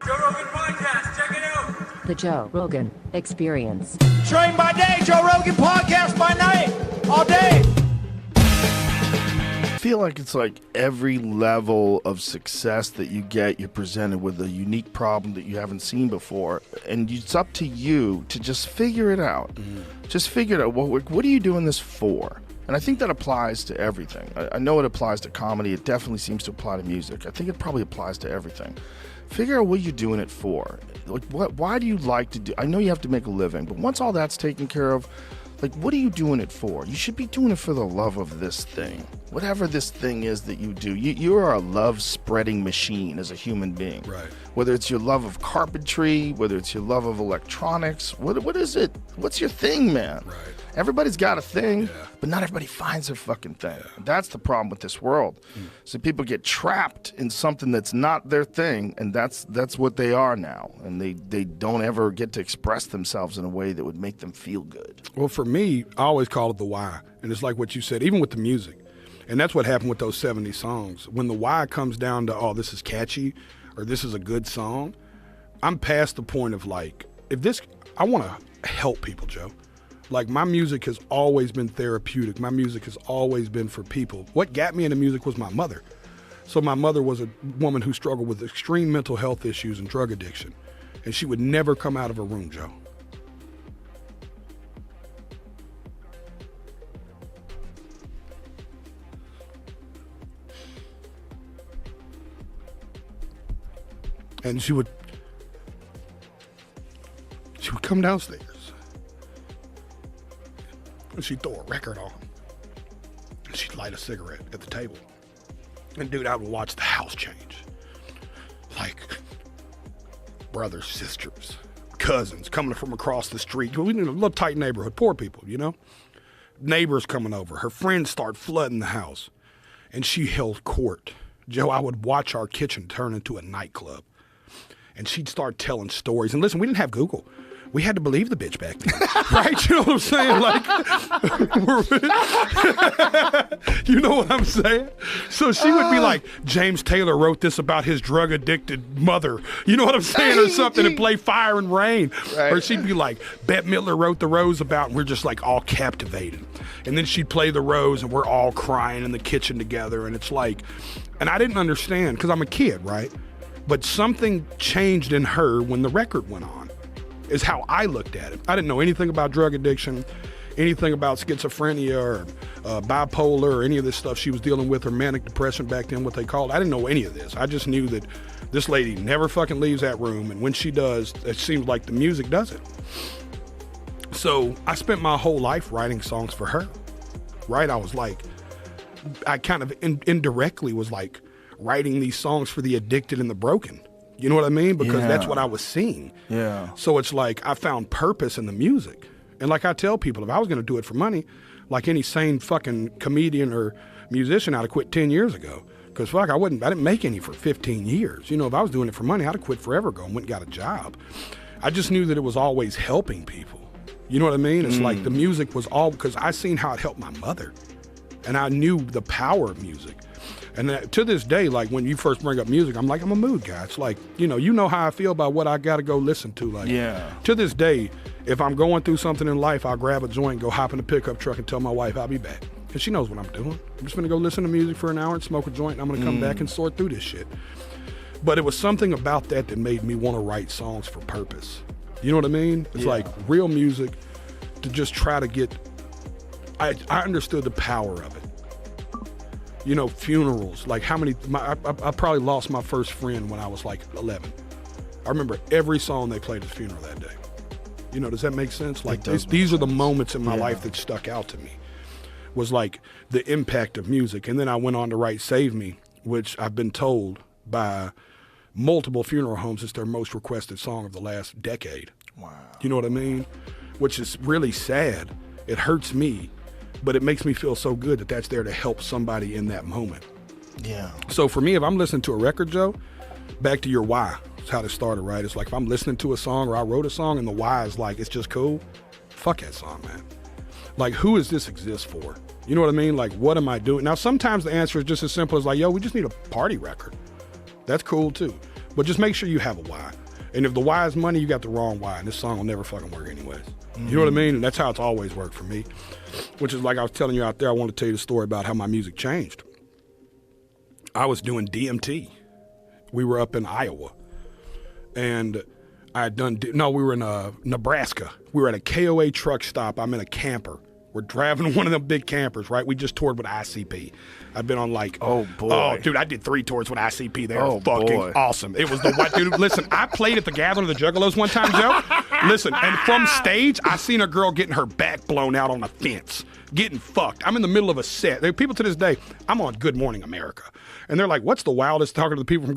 Joe Rogan Podcast, check it out. The Joe Rogan Experience. Train by day, Joe Rogan Podcast by night, all day. I feel like it's like every level of success that you get, you're presented with a unique problem that you haven't seen before, and it's up to you to just figure it out. Just figure it out. What are you doing this for? And I think that applies to everything. I know it applies to comedy. It definitely seems to apply to music. I think it probably applies to everything. Figure out what you're doing it for. Like, why do you like to do? I know you have to make a living, but once all that's taken care of, like, what are you doing it for? You should be doing it for the love of this thing. Whatever this thing is that you do, you are a love-spreading machine as a human being. Right. Whether it's your love of carpentry, whether it's your love of electronics, what is it? What's your thing, man? Right. Everybody's got a thing, Yeah. but not everybody finds their fucking thing. Yeah. That's the problem with this world. So people get trapped in something that's not their thing, and that's what they are now. And they don't ever get to express themselves in a way that would make them feel good. Well, for me, I always call it the why. And it's like what you said, even with the music. And that's what happened with those 70 songs. When the why comes down to, oh, this is catchy, or this is a good song, I'm past the point of like, I want to help people, Joe. Like, my music has always been therapeutic. My music has always been for people. What got me into music was my mother. So my mother was a woman who struggled with extreme mental health issues and drug addiction. And she would never come out of her room, Joe. And she would come downstairs. And she'd throw a record on. And she'd light a cigarette at the table. And dude, I would watch the house change. Like, brothers, sisters, cousins coming from across the street. We live in a little tight neighborhood, poor people, you know? Neighbors coming over. Her friends start flooding the house. And she held court. Joe, I would watch our kitchen turn into a nightclub. And she'd start telling stories. And listen, we didn't have Google. We had to believe the bitch back then, right? You know what I'm saying? Like, you know what I'm saying? So she would be like, James Taylor wrote this about his drug-addicted mother. You know what I'm saying? Or something, and play Fire and Rain. Right. Or she'd be like, Bette Midler wrote The Rose about, and we're just like all captivated. And then she'd play The Rose, and we're all crying in the kitchen together. And it's like, and I didn't understand, because I'm a kid, right? But something changed in her when the record went on. Is how I looked at it. I didn't know anything about drug addiction, anything about schizophrenia or bipolar or any of this stuff she was dealing with, or manic depression back then, what they called it. I didn't know any of this. I just knew that this lady never fucking leaves that room, and when she does, it seems like the music does it. So I spent my whole life writing songs for her, right? I was like, I kind of indirectly was like writing these songs for the addicted and the broken. You know what I mean? Because that's what I was seeing. Yeah. So it's like I found purpose in the music. And like I tell people, if I was going to do it for money, like any sane fucking comedian or musician, I'd have quit 10 years ago. Because fuck, I didn't make any for 15 years. You know, if I was doing it for money, I'd have quit forever ago and went and got a job. I just knew that it was always helping people. You know what I mean? It's like the music was all, because I seen how it helped my mother. And I knew the power of music. And to this day, like when you first bring up music, I'm like, I'm a mood guy. It's like, you know how I feel about what I got to go listen to. Like, to this day, if I'm going through something in life, I'll grab a joint, go hop in the pickup truck and tell my wife I'll be back. Because she knows what I'm doing. I'm just going to go listen to music for an hour and smoke a joint, and I'm going to come back and sort through this shit. But it was something about that made me want to write songs for purpose. You know what I mean? It's like real music to just try to get, I understood the power of it. You know, funerals, like how many, I probably lost my first friend when I was like 11. I remember every song they played at the funeral that day. You know, does that make sense? Like these are the moments in my life that stuck out to me, was like the impact of music. And then I went on to write Save Me, which I've been told by multiple funeral homes is their most requested song of the last decade. Wow. You know what I mean? Which is really sad. It hurts me. But it makes me feel so good that that's there to help somebody in that moment. Yeah. So for me, if I'm listening to a record, Joe, back to your why. It's how this started, right? It's like if I'm listening to a song or I wrote a song and the why is like, it's just cool, fuck that song, man. Like, who does this exist for? You know what I mean? Like, what am I doing? Now, sometimes the answer is just as simple as like, yo, we just need a party record. That's cool too. But just make sure you have a why. And if the why is money, you got the wrong why, and this song will never fucking work anyways. You know what I mean? And that's how it's always worked for me. Which is like I was telling you out there, I want to tell you the story about how my music changed. I was doing DMT. We were up in Iowa. And I had done, we were in Nebraska. We were at a KOA truck stop. I'm in a camper. We're driving one of them big campers, right? We just toured with ICP. I've been on like, oh boy, oh dude, I did 3 tours with ICP. They were fucking boy. awesome. It was the white dude. Listen, I played at the Gathering of the Juggalos one time, Joe. Listen, and from stage, I seen a girl getting her back blown out on a fence, getting fucked. I'm in the middle of a set. There are people to this day. I'm on Good Morning America, and they're like, "What's the wildest?" Talking to the people from